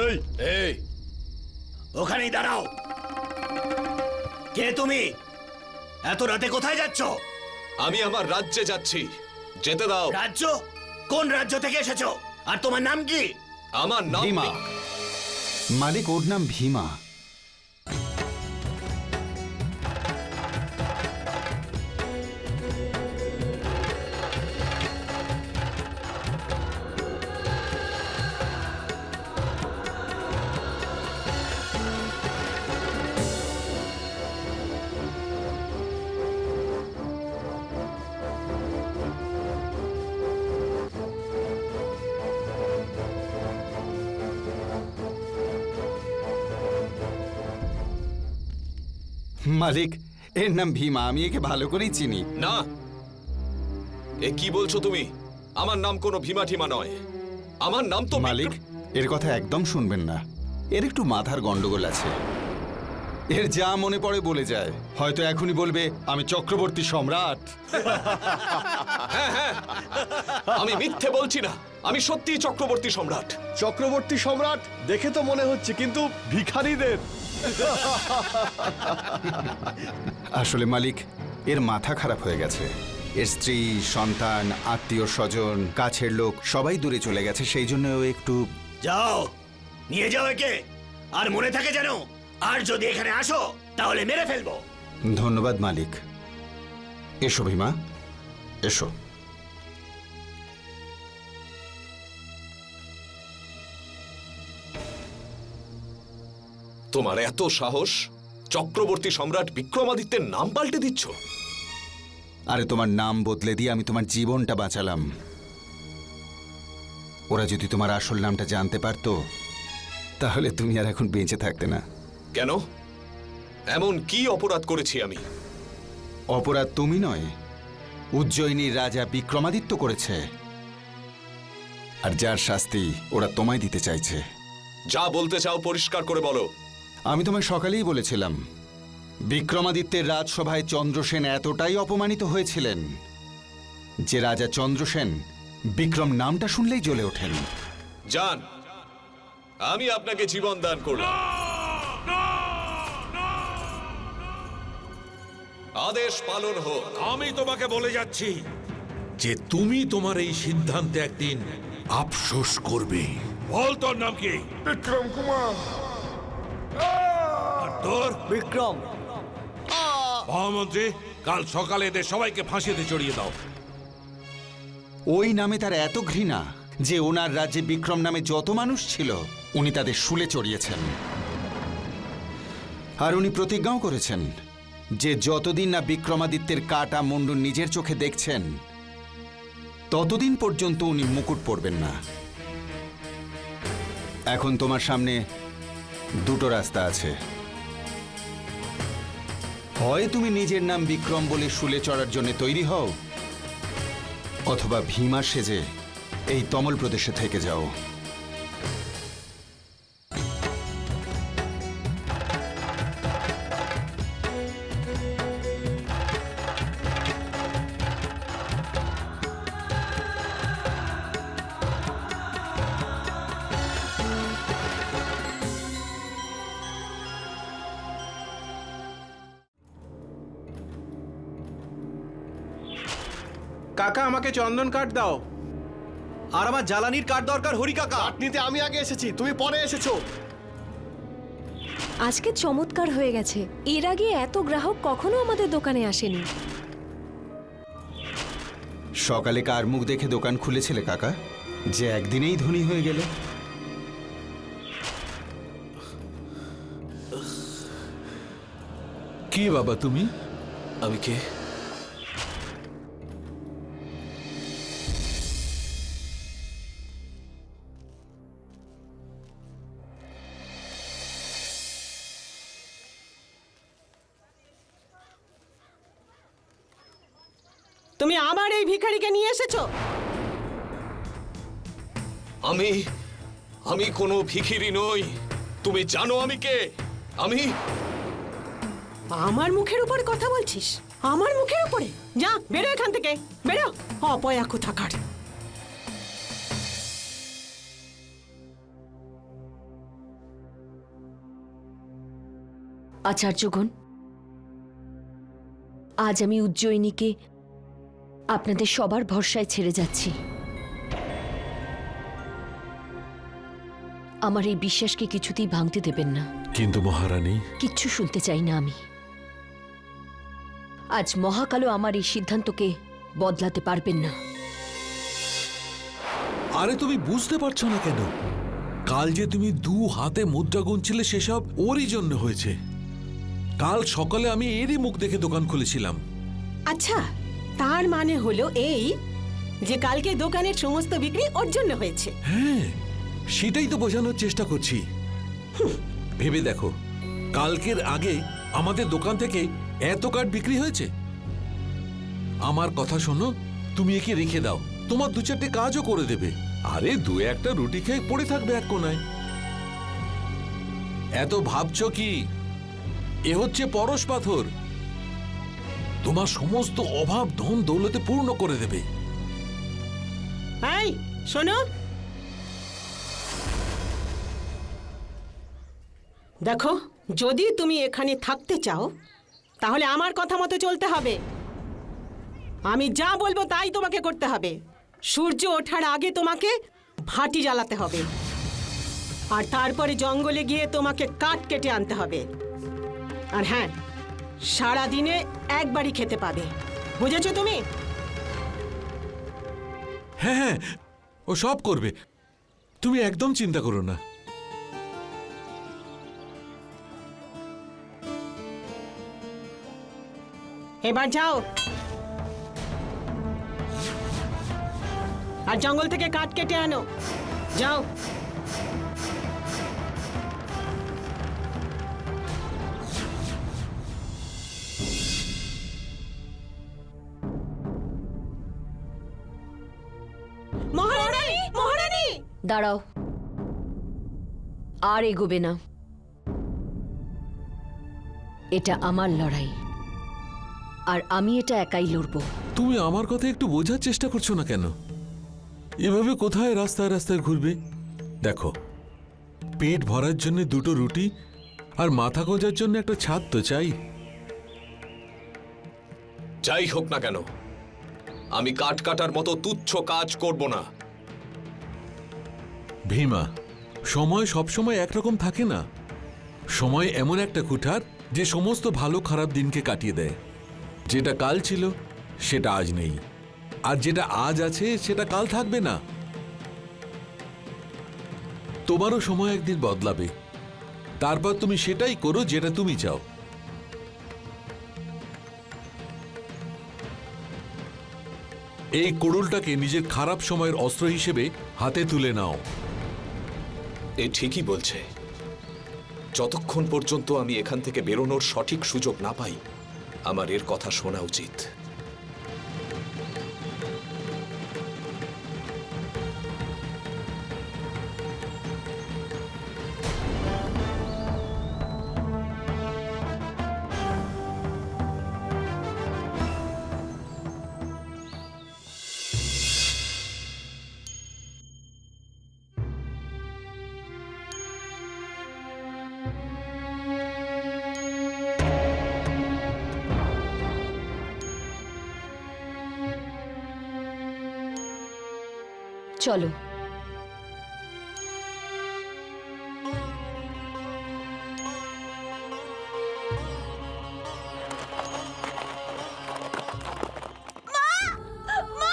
এই এই ওখানেই দাঁড়াও। কে তুমি? এত রাতে কোথায় যাচ্ছ? আমি আমার রাজ্যে যাচ্ছি, যেতে দাও। রাজ্য? কোন রাজ্য থেকে এসেছো? আর তোমার নাম কি? আমার নাম ভীমা। মালিক, ওর নাম ভীমা। মালিক, এর নাম ভীমা। আমি একে ভালো করেই চিনি। না, এ কি বলছো তুমি? আমার নাম কোনো ভীমা ঠিমা নয়। আমার নাম তো মালিক, এর কথা একদম শুনবেন না। এর একটু মাথার গন্ডগোল আছে। এর যা মনে পড়ে বলে যায়। হয়তো এখনই বলবে আমি চক্রবর্তী সম্রাট। হ্যাঁ হ্যাঁ, আমি মিথ্যে বলছি না, আমি সত্যিই চক্রবর্তী সম্রাট। চক্রবর্তী সম্রাট দেখে তো মনে হচ্ছে, কিন্তু ভিখারিদের। আসলে মালিক, এর মাথা খারাপ হয়ে গেছে। এর স্ত্রী, সন্তান, আত্মীয় স্বজন, কাছের লোক সবাই দূরে চলে গেছে। সেই জন্য ও একটু... যাও, নিয়ে যাও একে। আর মনে থাকে যেন, আর যদি এখানে আসো তাহলে মেরে ফেলবো। ধন্যবাদ মালিক। এসো ভীমা, এসো। তোমার এত সাহস, চক্রবর্তী সম্রাট বিক্রমাদিত্যের নাম পাল্টে দিচ্ছ? আরে তোমার নাম বদলে দিয়ে আমি তোমার জীবনটা বাঁচালাম। ওরা যদি তোমার আসল নামটা জানতে পারতো তাহলে তুমি আর এখন বেঁচে থাকতে না। কেন? এমন কি অপরাধ করেছি আমি? অপরাধ তুমি নয়, উজ্জয়িনীর রাজা বিক্রমাদিত্য করেছে। আর যার শাস্তি ওরা তোমায় দিতে চাইছে। যা বলতে চাও পরিষ্কার করে বলো। আমি তোমায় সকালেই বলেছিলাম, বিক্রমাদিত্যের রাজসভায় চন্দ্রসেন এতটাই অপমানিত হয়েছিলেন যে রাজা চন্দ্রসেন বিক্রম নামটা শুনলেই জ্বলে ওঠেন। যান, আমি আপনাকে জীবন দান করলাম। আদেশ পালন হোক। আমি তোমাকে বলে যাচ্ছি যে তুমি তোমার এই সিদ্ধান্তে একদিন আফসোস করবে। বল, তোর নাম কি? বিক্রম কুমার। আর তোর? বিক্রম। মহামন্ত্রী, কাল সকালে এদের সবাইকে ফাঁসিতে চড়িয়ে দাও। ওই নামে তার এত ঘৃণা যে ওনার রাজ্যে বিক্রম নামে যত মানুষ ছিল উনি তাদের শুলে চড়িয়েছেন। আর উনি প্রতিজ্ঞাও করেছেন যে যতদিন না বিক্রমাদিত্যের কাটা মুন্ডু নিজের চোখে দেখছেন ততদিন পর্যন্ত উনি মুকুট পরবেন না। এখন তোমার সামনে দুটো রাস্তা আছে। হয় তুমি নিজের নাম বিক্রম বলে শুলে চড়ার জন্য তৈরি হও, অথবা ভীমা সেজে এই তমল প্রদেশে থেকে যাও। কাকা, আমাকে চন্দন কাঠ দাও। আর আমার জ্বালানির কাঠ দরকার হরি কাকা। কাঠ নিতে আমি আগে এসেছি, তুমি পরে এসেছো। আজকে চমৎকার হয়ে গেছে। এর আগে এত গ্রাহক কখনো আমাদের দোকানে আসেনি। সকালে কার মুখ দেখে দোকান খুলেছিলে কাকা, যে একদিনেই ধনী হয়ে গেলে? কি বাবা তুমি? আমি কে? তুমি আমার এই ভিখারিকে নিয়ে এসেছো? আমি আমি কোনো ভিখিরি নই। তুমি জানো আমি কে? আমি আমার মুখের উপর কথা বলছিস? আমার মুখের উপরে? যা বেরো এখান থেকে, বেরো অপয়া কোথাকার। আচার্যগণ, আজ আমি উজ্জয়িনীকে আপনাদের সবার ভরসায় ছেড়ে যাচ্ছি। আমার এই বিশ্বাসকে কিছুতেই ভাঙতে দেবেন না। কিন্তু মহারানী, কিচ্ছু শুনতে চাই না আমি। আজ মহাকালও আমার এই সিদ্ধান্তকে বদলাতে পারবেন না। আরে তুমি বুঝতে পারছো না কেন? কাল যে তুমি 2 হাতে মুদ্রা গুনছিলে সেসব ওরই জন্য হয়েছে। কাল সকালে আমি এরই মুখ দেখে দোকান খুলেছিলাম। আচ্ছা, তার মানে হলো এই যে কালকে দোকানের সমস্ত বিক্রি ওর জন্য হয়েছে। হ্যাঁ, সেটাই তো বোঝানোর চেষ্টা করছি। ভেবে দেখো, কালকের আগে আমাদের দোকান থেকে এত কার্ড বিক্রি হয়েছে। আমার কথা শোনো, তুমি একে রেখে দাও, তোমার 2-4টে কাজও করে দেবে। আরে 2-1টা রুটি খেয়ে পড়ে থাকবে এক কোনায়। এত ভাবছো কি? এ হচ্ছে পরশ পাথর, তোমার সমস্ত অভাব ধন দৌলতে পূর্ণ করে দেবে। এই শোনো, দেখো, যদি তুমি এখানে থাকতে চাও তাহলে আমার কথা মতো চলতে হবে। আমি যা বলবো তাই তোমাকে করতে হবে। সূর্য ওঠার আগে তোমাকে ভাটি জ্বালাতে হবে, আর তারপরে জঙ্গলে গিয়ে তোমাকে কাঠ কেটে আনতে হবে। আর হ্যাঁ, সারা দিনে একবারই খেতে পাবে, বুঝেছো তুমি? হ্যাঁ হ্যাঁ, ও সব করবে, তুমি একদম চিন্তা করো না। এবার যাও আর জঙ্গল থেকে কাঠ কেটে আনো, যাও। মহারানী, মহারানী! দাঁড়াও, আর এগোবে না। এটা আমার লড়াই, আর আমি এটা একাই লড়ব। তুমি আমার কথা একটু বোঝার চেষ্টা করছো না কেন? এভাবে কোথায় রাস্তায় রাস্তায় ঘুরবে? দেখো, পেট ভরার জন্য 2টো রুটি আর মাথা গোজার জন্য একটা ছাদ তো চাই। যাই হোক না কেন, আমি কাঠ কাটার মতো তুচ্ছ কাজ করব না। ভীমা, সময় সবসময় একরকম থাকে না। সময় এমন একটা কুঠার যে সমস্ত ভালো খারাপ দিনকে কাটিয়ে দেয়। যেটা কাল ছিল সেটা আজ নেই, আর যেটা আজ আছে সেটা কাল থাকবে না। তোমারও সময় একদিন বদলাবে, তারপর তুমি সেটাই করো যেটা তুমি চাও। এই কুড়ুলটাকে নিজের খারাপ সময়ের অস্ত্র হিসেবে হাতে তুলে নাও। এ ঠিকই বলছে। যতক্ষণ পর্যন্ত আমি এখান থেকে বেরোনোর সঠিক সুযোগ না পাই, আমার এর কথা শোনা উচিত। চলো। মা!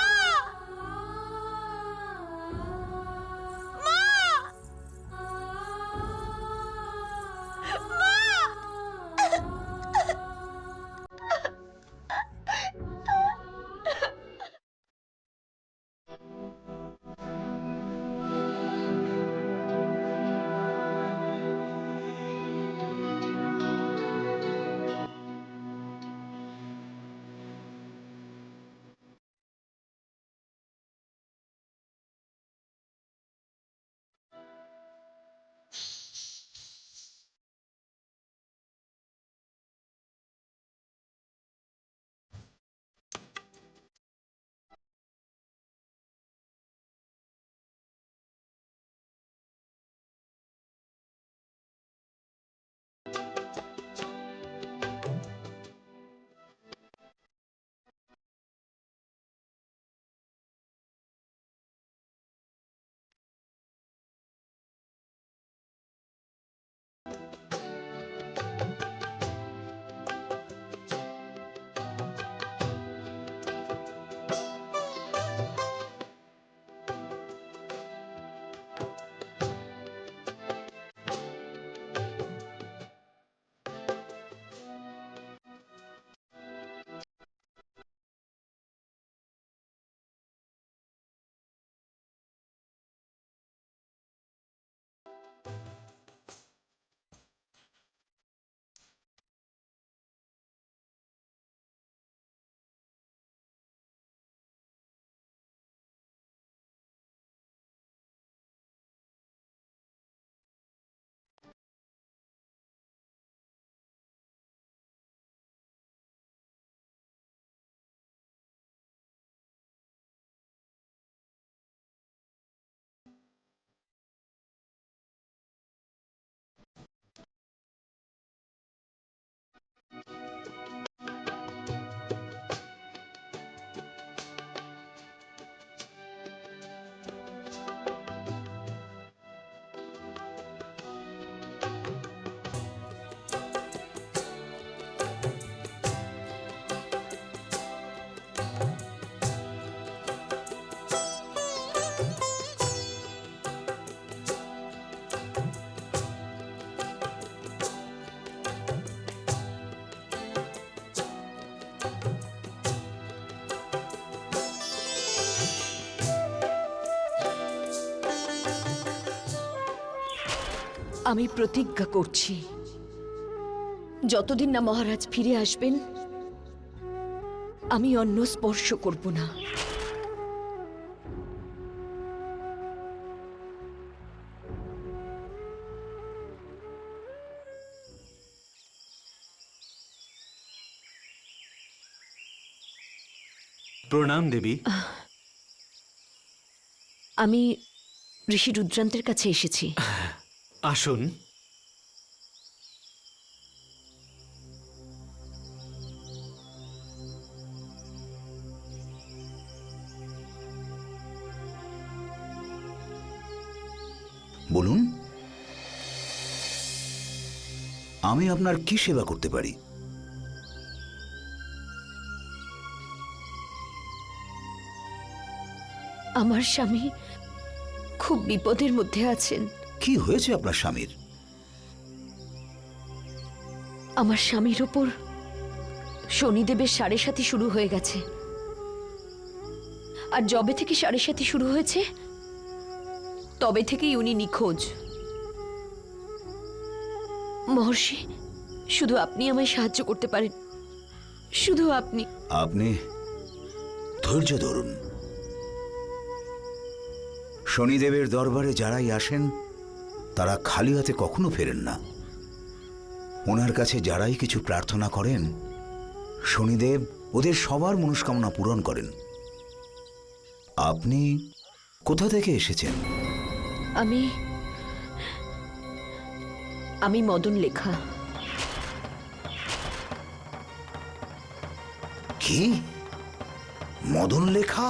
আমি প্রতিজ্ঞা করছি যতদিন না মহারাজ ফিরে আসবেন আমি অন্ন স্পর্শ করব না। প্রণাম দেবী। আমি ঋষি রুদ্রান্তের কাছে এসেছি। আসুন। বলুন, আমি আপনার কি সেবা করতে পারি? আমার স্বামী খুব বিপদের মধ্যে আছেন। কি হয়েছে আপনার স্বামীর? আমার স্বামীর ওপর শনিদেবের সাড়ে সাথী শুরু হয়ে গেছে, আর যবে থেকে সাড়ে সাথী শুরু হয়েছে তবে থেকেই উনি নিখোঁজ। মহর্ষি, শুধু আপনি আমায় সাহায্য করতে পারেন, শুধু আপনি। আপনি ধৈর্য ধরুন। শনিদেবের দরবারে যারাই আসেন তারা খালি হাতে কখনো ফেরেন না। ওনার কাছে যারাই কিছু প্রার্থনা করেন শনিদেব ওদের সবার মনস্কামনা পূরণ করেন। আপনি কোথা থেকে এসেছেন? আমি মদন লেখা। কি? মদন লেখা?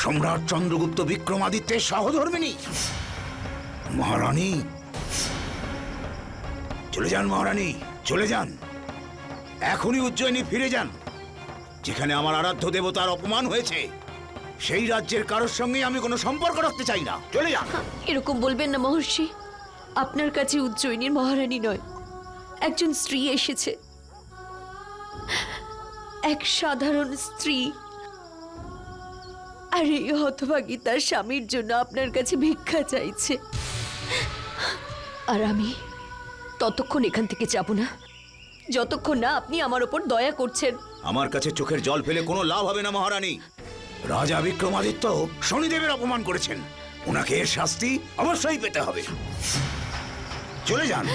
সম্রাট চন্দ্রগুপ্ত বিক্রমাদিত্যের সহধর্মিণী? মহারানী, চলে যান মহারানী, চলে যান। এখনই উজ্জয়িনী ফিরে যান। যেখানে আমার আরাধ্য দেবতার অপমান হয়েছে সেই রাজ্যের কারোর সঙ্গে আমি কোনো সম্পর্ক রাখতে চাই না। চলে যান। এরকম বলবেন না মহর্ষি। আপনার কাছে উজ্জয়িনীর মহারানী নয়, একজন স্ত্রী এসেছে, এক সাধারণ স্ত্রী। আর এই হতভাগী তার স্বামীর জন্য আপনার কাছে ভিক্ষা চাইছে। আর আমি ততক্ষণ এখান থেকে যাব না যতক্ষণ না আপনি আমার ওপর দয়া করছেন। আমার কাছে চোখের জল ফেলে কোনো লাভ হবে না মহারানী। রাজা বিক্রমাদিত্য শনিদেবের অপমান করেছেন, ওনাকে এর শাস্তি অবশ্যই পেতে হবে। চলে যান।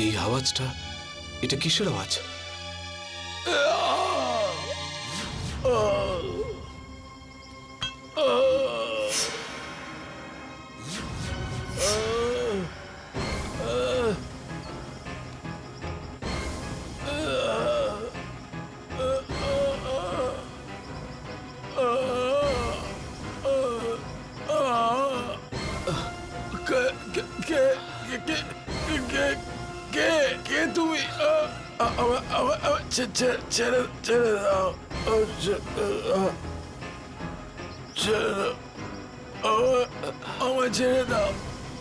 এই আওয়াজটা, এটা কিসের আওয়াজ? কে তুমি? ছেড়ে দাও, আমায় ছেড়ে দাও,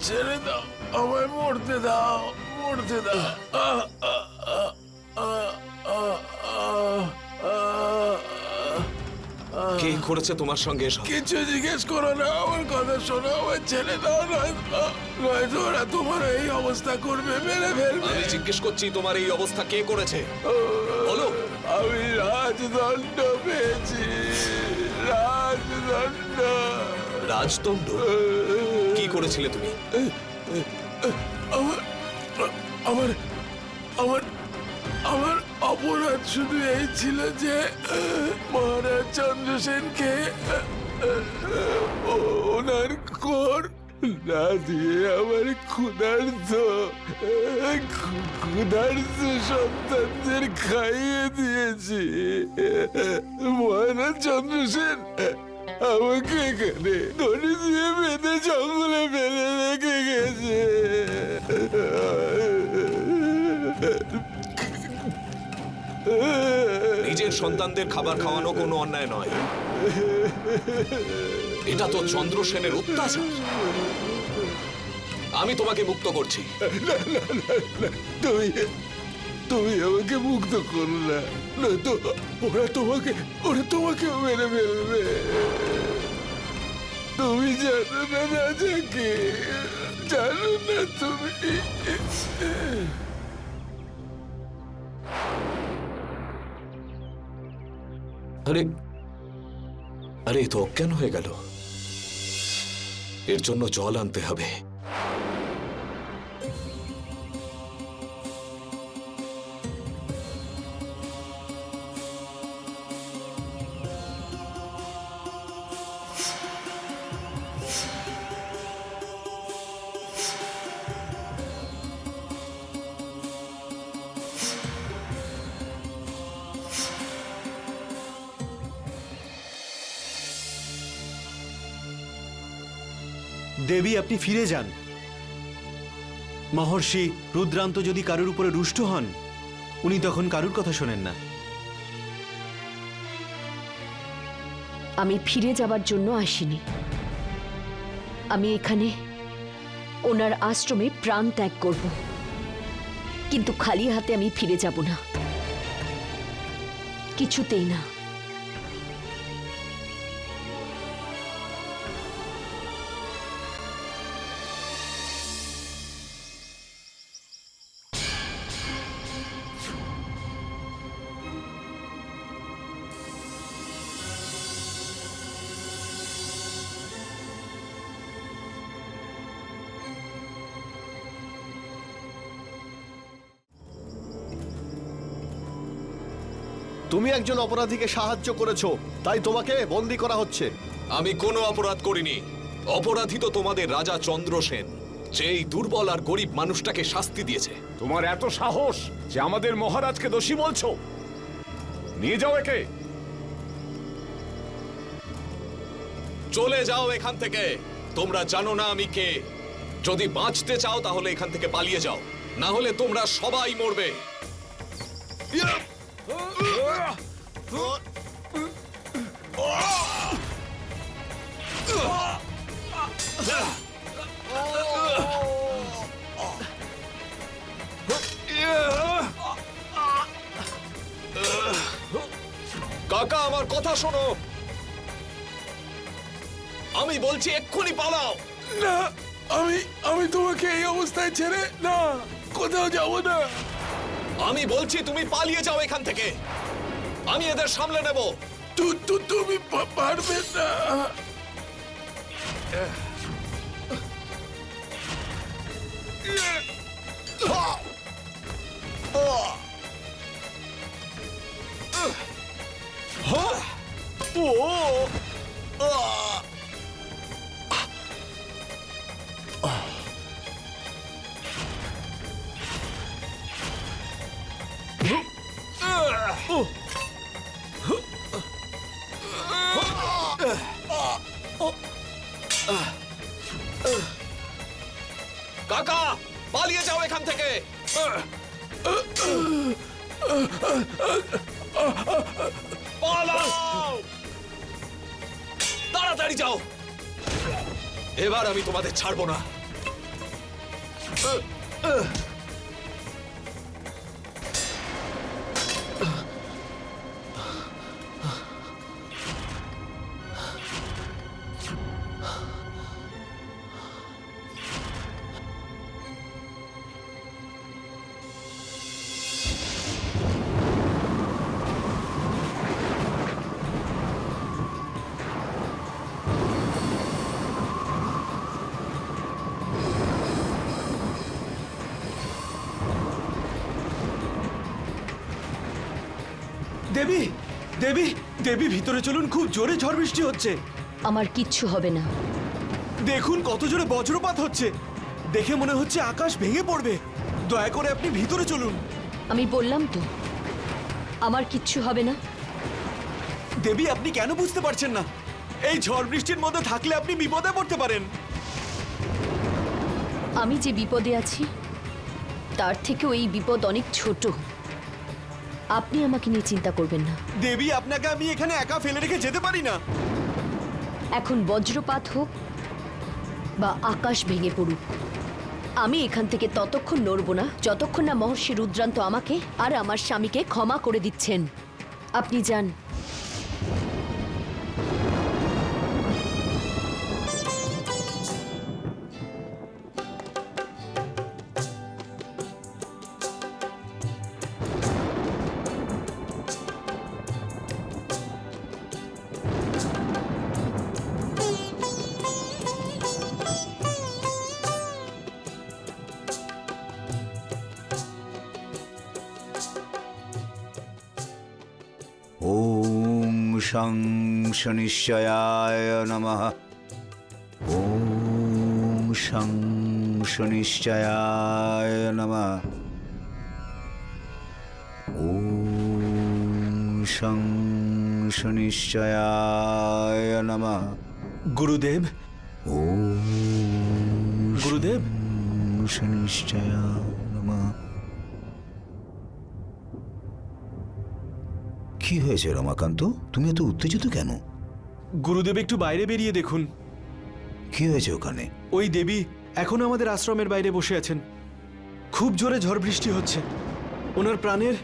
ছেড়ে দাও, আমায় মরতে দাও, মরতে দাও। কে করেছে তোমার সঙ্গে এসব? কিছু জিজ্ঞেস করো না, আমার কথা শোনো, আমার ছেড়ে দাও, নয়তো ওরা তোমার এই অবস্থা করবে, মেরে ফেলবে। আমি জিজ্ঞেস করছি তোমার এই অবস্থা কে করেছে বলো। আমি রাজদণ্ড পেয়েছি, রাজদণ্ড। রাজদণ্ড কি করেছিলে তুমি? আমার আমার আমার অপরাধ শুধু এই ছিল যে মহারাজ চন্দ্রসেনকে ওনার কর না দিয়ে আমার ক্ষুধার্ত সন্তানদের খাইয়ে দিয়েছি। মহারাজ চন্দ্রসেন আমাকে এখানে দড়ি দিয়ে বেঁধে জঙ্গলে ফেলে রেখে গেছে। নিজের সন্তানদের খাবার খাওয়ানো কোনো অন্যায় নয়, এটা তো চন্দ্রসেনের অত্যাচার। আমি তোমাকে মুক্ত করছি। তুমি আমাকে মুক্ত করো না, নয়তো ওরা তোমাকে মেরে ফেলবে। তুমি জানো না রাজাকে, জানো না তুমি। আরে আরে এ তো অজ্ঞান হয়ে গেল, এর জন্য জল আনতে হবে। দেবী, আপনি ফিরে যান। মহর্ষি রুদ্রান্ত যদি কারুর উপরে রুষ্ট হন, উনি তখন কারুর কথা শোনেন না। আমি ফিরে যাবার জন্য আসিনি। আমি এখানে ওনার আশ্রমে প্রাণ ত্যাগ করব, কিন্তু খালি হাতে আমি ফিরে যাব না, কিছুতেই না। তুমি একজন অপরাধীকে সাহায্য করেছো, তাই তোমাকে বন্দী করা হচ্ছে। আমি কোনো অপরাধ করিনি। অপরাধী তো তোমাদের রাজা চন্দ্রসেন, যেই দুর্বল আর গরিব মানুষটাকে শাস্তি দিয়েছে। তোমার এত সাহস যে আমাদের মহারাজকে দোষী বলছো? নিয়ে যাও একে। চলে যাও এখান থেকে। তোমরা জানো না আমি কে। যদি বাঁচতে চাও তাহলে এখান থেকে পালিয়ে যাও, না হলে তোমরা সবাই মরবে। কাকা, আমার কথা শোনো। আমি বলছি এক্ষুনি পালাও। না, আমি তোমাকে এই অবস্থায় ছেড়ে না কোথাও যাব না। আমি বলছি তুমি পালিয়ে যাও এখান থেকে, আমি এদের সামলে নেব। তুমি পারবে না। কাকা, পালিয়ে যাও এখান থেকে। পালাও, তাড়াতাড়ি যাও। এবার আমি তোমাদের ছাড়বো না। দেবী দেবী দেবী ভিতরে চলুন, খুব জোরে ঝড় বৃষ্টি হচ্ছে। আমার কিচ্ছু হবে না। দেখুন কত জোরে বজ্রপাত হচ্ছে, দেখে মনে হচ্ছে আকাশ ভেঙে পড়বে। দয়া করে আপনি ভিতরে চলুন। আমি বললাম তো আমার কিচ্ছু হবে না। দেবী আপনি কেন বুঝতে পারছেন না? এই ঝড় বৃষ্টির মধ্যে থাকলে আপনি বিপদে পড়তে পারেন। আমি যে বিপদে আছি তার থেকেও এই বিপদ অনেক ছোট। আপনি আমাকে নিয়ে চিন্তা করবেন না। দেবী আপনাকে আমি এখানে একা ফেলে রেখে যেতে পারি না। এখন বজ্রপাত হোক বা আকাশ ভেঙে পড়ুক, আমি এখান থেকে ততক্ষণ নড়ব না যতক্ষণ না মহর্ষি রুদ্রান্ত আমাকে আর আমার স্বামীকে ক্ষমা করে দিচ্ছেন। আপনি যান। ওম শং শনিশ্চয়ায় নমঃ। ওম শং শনিশ্চয়ায় নমঃ। ওম শং শনিশ্চয়ায় নমঃ। গুরুদেব, ওম গুরুদেব, শনিশ্চয়ায় নমঃ। কি হয়েছে রমাকান্ত, তুমি এত উত্তেজিত কেন? গুরুদেব একটু বাইরে বেরিয়ে দেখুন। কি হয়েছে ওখানে? ওই দেবী এখন আমাদের আশ্রমের বাইরে বসে আছেন। খুব জোরে ঝড় বৃষ্টি হচ্ছে। ওনার প্রাণের।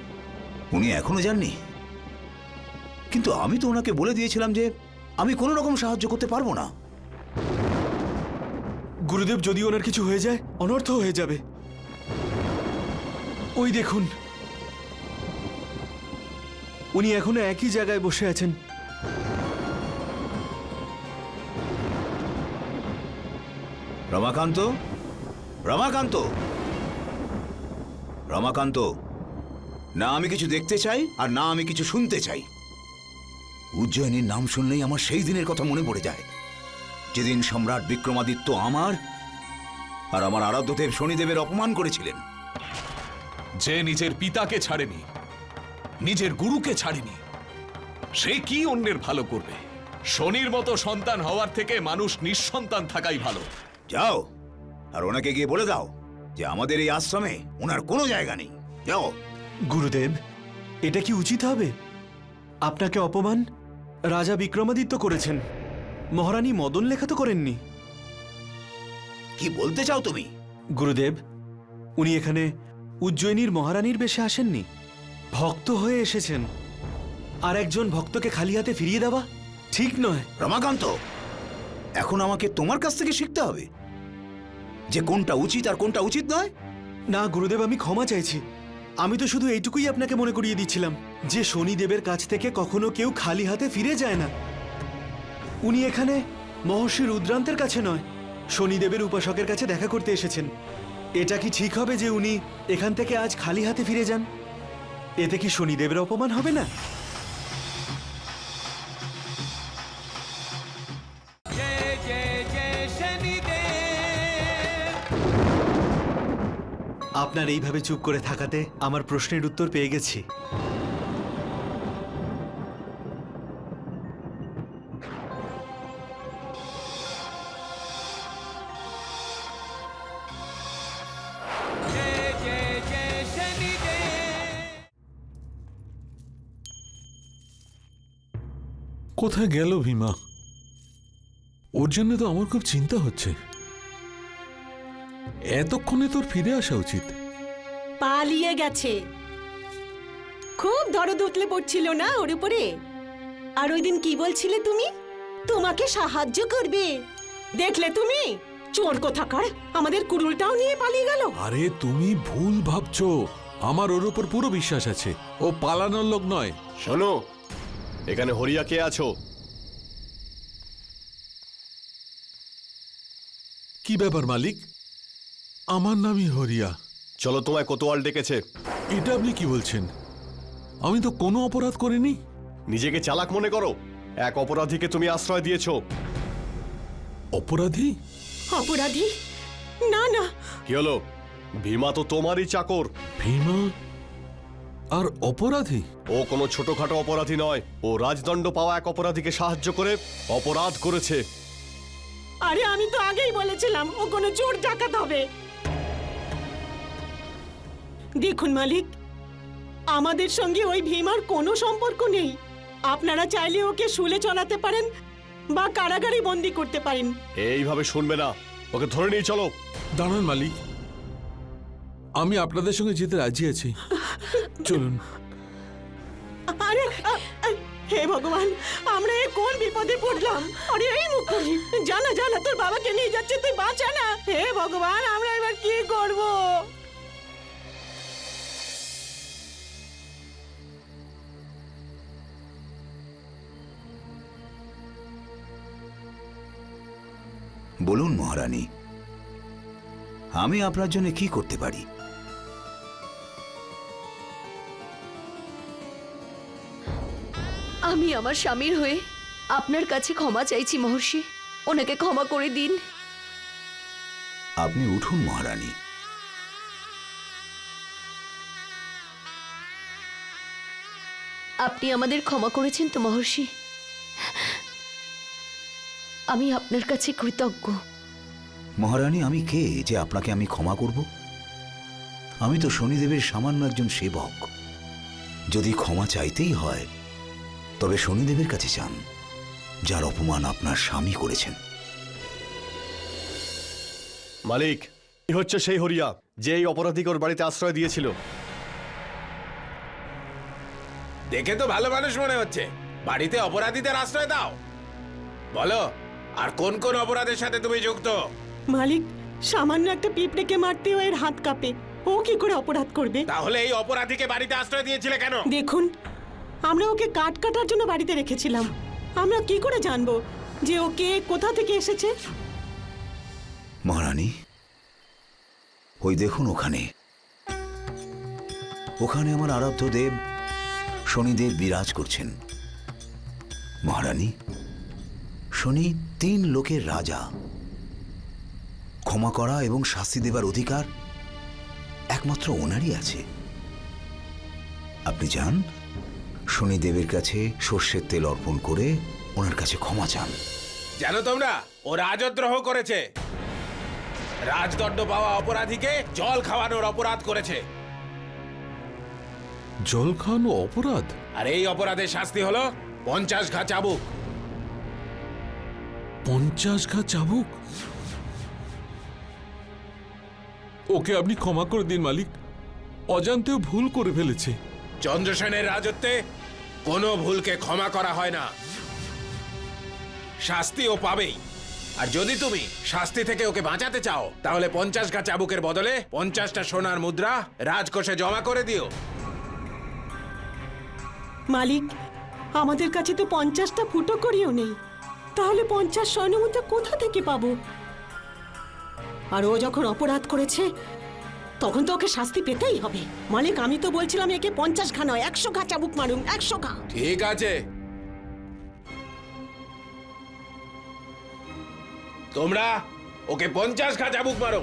উনি এখনো যাননি? কিন্তু আমি তো ওনাকে বলে দিয়েছিলাম যে আমি কোনো রকম সাহায্য করতে পারবো না। গুরুদেব যদি ওনার কিছু হয়ে যায় অনর্থ হয়ে যাবে। ওই দেখুন, উনি এখনো একই জায়গায় বসে আছেন। রমাকান্ত, রমাকান্ত, রমাকান্ত, না আমি কিছু দেখতে চাই আর না আমি কিছু শুনতে চাই। উজ্জয়িনীর নাম শুনলেই আমার সেই দিনের কথা মনে পড়ে যায়, যেদিন সম্রাট বিক্রমাদিত্য আমার আর আমার আরাধ্যদেব শনিদেবের অপমান করেছিলেন। যে নিজের পিতাকে ছাড়েনি, নিজের গুরুকে ছাড়েনি, সে কি অন্যের ভালো করবে? শনির মতো সন্তান হওয়ার থেকে মানুষ নিঃসন্তান থাকাই ভালো। যাও আর ওনাকে গিয়ে বলে দাও যে আমাদের এই আশ্রমে ওনার কোনো জায়গা নেই। যাও। গুরুদেব, এটা কি উচিত হবে? আপনাকে অপমান রাজা বিক্রমাদিত্য করেছেন, মহারানী মদন লেখা তো করেননি। কি বলতে চাও তুমি? গুরুদেব, উনি এখানে উজ্জয়িনীর মহারানীর বেশে আসেননি, ভক্ত হয়ে এসেছেন। আর একজন ভক্তকে খালি হাতে ফিরিয়ে দেওয়া ঠিক নয়। রমাকান্ত, এখন আমাকে তোমার কাছ থেকে শিখতে হবে যে কোনটা উচিত আর কোনটা উচিত নয়? না গুরুদেব, আমি ক্ষমা চাইছি। আমি তো শুধু এইটুকুই আপনাকে মনে করিয়ে দিচ্ছিলাম যে শনিদেবের কাছ থেকে কখনো কেউ খালি হাতে ফিরে যায় না। উনি এখানে মহর্ষি রুদ্রান্তের কাছে নয়, শনিদেবের উপাসকের কাছে দেখা করতে এসেছেন। এটা কি ঠিক হবে যে উনি এখান থেকে আজ খালি হাতে ফিরে যান? এতে কি শনিদেবের অপমান হবে না? আপনার এইভাবে চুপ করে থাকাতে আমার প্রশ্নের উত্তর পেয়ে গেছি। কোথায় গেল ভীমা? ওর জন্য তো আমার খুব চিন্তা হচ্ছে। এতক্ষণে তোর ফিরে আসা উচিত। পালিয়ে গেছে। খুব দরদ উতলে পড়ছিল না ওর উপরে। আর ওই দিন কি বলছিলে তুমি? তোমাকে সাহায্য করবে। দেখলে তুমি? চোর কোথাকার, আমাদের কুড়ুলটাও নিয়ে পালিয়ে গেল। আরে তুমি ভুল ভাবছো। আমার ওর উপর পুরো বিশ্বাস আছে। ও পালানোর লোক নয়। শোনো, এখানে হরিয়া কে আছো? কি ব্যাপার মালিক? আমার নামই হরিয়া। চলো, তোমায় কোতোয়াল ডেকেছে। এটা আপনি কি বলছেন? আমি তো কোনো অপরাধ করিনি। নিজেকে চালাক মনে করো, এক অপরাধীকে তুমি আশ্রয় দিয়েছো। অপরাধী? অপরাধী? না না, কি হলো? ভীমা তো তোমারই চাকর। ভীমা আর অপরাধী? ও কোনো ছোটখাটো অপরাধী নয়, ও রাজদণ্ড পাওয়া এক অপরাধীকে সাহায্য করে অপরাধ করেছে। আরে আমি তো আগেই বলেছিলাম ও কোনো চোর ডাকাত হবে। দেখুন মালিক, আমাদের সঙ্গে ওই ভীমার কোনো সম্পর্ক নেই। আপনারা চাইলে ওকে শুলে চড়াতে পারেন বা কারাগারে বন্দি করতে পারেন। এইভাবে শুনবে না, ওকে ধরে নিয়ে চলো। দাঁড়ান মালিক, আমি আপনাদের সঙ্গে যেতে রাজি আছি, চলুন। আরে হে ভগবান, আমরা এ কোন বিপদে পড়লাম? আরে এই মুখুরি, জানা জানা তোর বাবাকে নিয়ে যাচ্ছে, তুই বাঁচা না। হে ভগবান, আমরা এবার কি করব? বলুন মহারানী, আমি আপনার জন্য কি করতে পারি? আমি আমার স্বামীর হয়ে আপনার কাছে ক্ষমা চাইছি মহর্ষি, ওনাকে ক্ষমা করে দিন। আপনি উঠুন মহারানী। আপনি আমাদের ক্ষমা করেছেন তো মহর্ষি? আমি আপনার কাছে কৃতজ্ঞ। মহারানী, আমি কে যে আপনাকে আমি ক্ষমা করব? আমি তো শনিদেবের সামান্য একজন সেবক। যদি ক্ষমা চাইতেই হয় তবে শনিদেবের কাছে চান, যার অপমান আপনার স্বামী করেছেন। মালিক, এই হচ্ছে সেই হরিয়া যে এই অপরাধীকে ওর বাড়িতে আশ্রয় দিয়েছিল। দেখে তো ভালো মানুষ মনে হচ্ছে, বাড়িতে অপরাধীদের আশ্রয় দাও। বলো, আর কোন কোন অপরাধের সাথে তুমি যুক্ত? মালিক, সামান্য একটা পিঁপড়েকে মারতেও এর হাত কাঁপে, ও কি করে অপরাধ করবে? তাহলে এই অপরাধীকে বাড়িতে আশ্রয় দিয়েছিলে কেন? দেখুন, আমরা ওকে কাট কাটার জন্য বাড়িতে রেখেছিলাম। আমরা কি করে জানবো যে ও কে, কোথা থেকে এসেছে? মহারানী, ওই দেখুন ওখানে, ওখানে আমার আরাধ্য দেব শনিদেব বিরাজ করছেন। মহারানী, শনি 3 লোকের রাজা। ক্ষমা করা এবং শাস্তি দেবার অধিকার একমাত্র ওনারই আছে। আপনি যান, শনিদেবের কাছে সর্ষের তেল অর্পণ করে ওনার কাছে ক্ষমা চান। জানো তোমরা, ও রাজদ্রোহ করেছে। রাজদণ্ড পাওয়া অপরাধীকে জল খাওয়ানোর অপরাধ করেছে। জল খাওয়ানো অপরাধ? আর এই অপরাধের শাস্তি হলো 50 ঘা চাবুক। 50 ঘা চাবুক? ওকে আপনি ক্ষমা করে দিন মালিক, অজান্তেও ভুল করে ফেলেছে। চন্দ্রসেনের রাজত্বে কোনো ভুলকে ক্ষমা করা হয় না, শাস্তি ও পাবেই। আর যদি তুমি শাস্তি থেকে ওকে বাঁচাতে চাও, তাহলে 50 ঘা চাবুকের বদলে 50টা সোনার মুদ্রা রাজকোষে জমা করে দিও। মালিক, আমাদের কাছে তো 50টা ফুটো করিও নেই, তাহলে 50 স্বর্ণমুদ্রা কোথা থেকে পাবো? আর ও যখন অপরাধ করেছে তখন তো ওকে শাস্তি পেতেই হবে। মালিক, আমি তো বলছিলাম একে 50 ঘা নয় 100 ঘা চাবুক মারুন, 100 ঘা। ঠিক আছে, তোমরা ওকে 50 ঘা চাবুক মারো।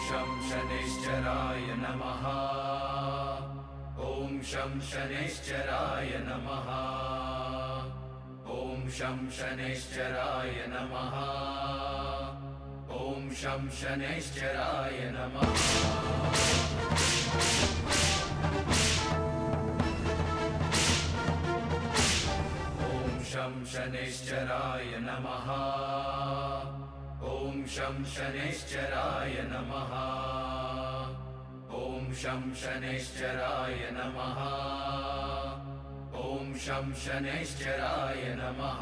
शं शनैश्चराय नमः ॐ शं शनैश्चराय नमः ॐ शं शनैश्चराय नमः ॐ शं शनैश्चराय नमः शं शनैश्चराय नमः ॐ शं शनैश्चराय नमः ॐ शं शनैश्चराय नमः ॐ शं शनैश्चराय नमः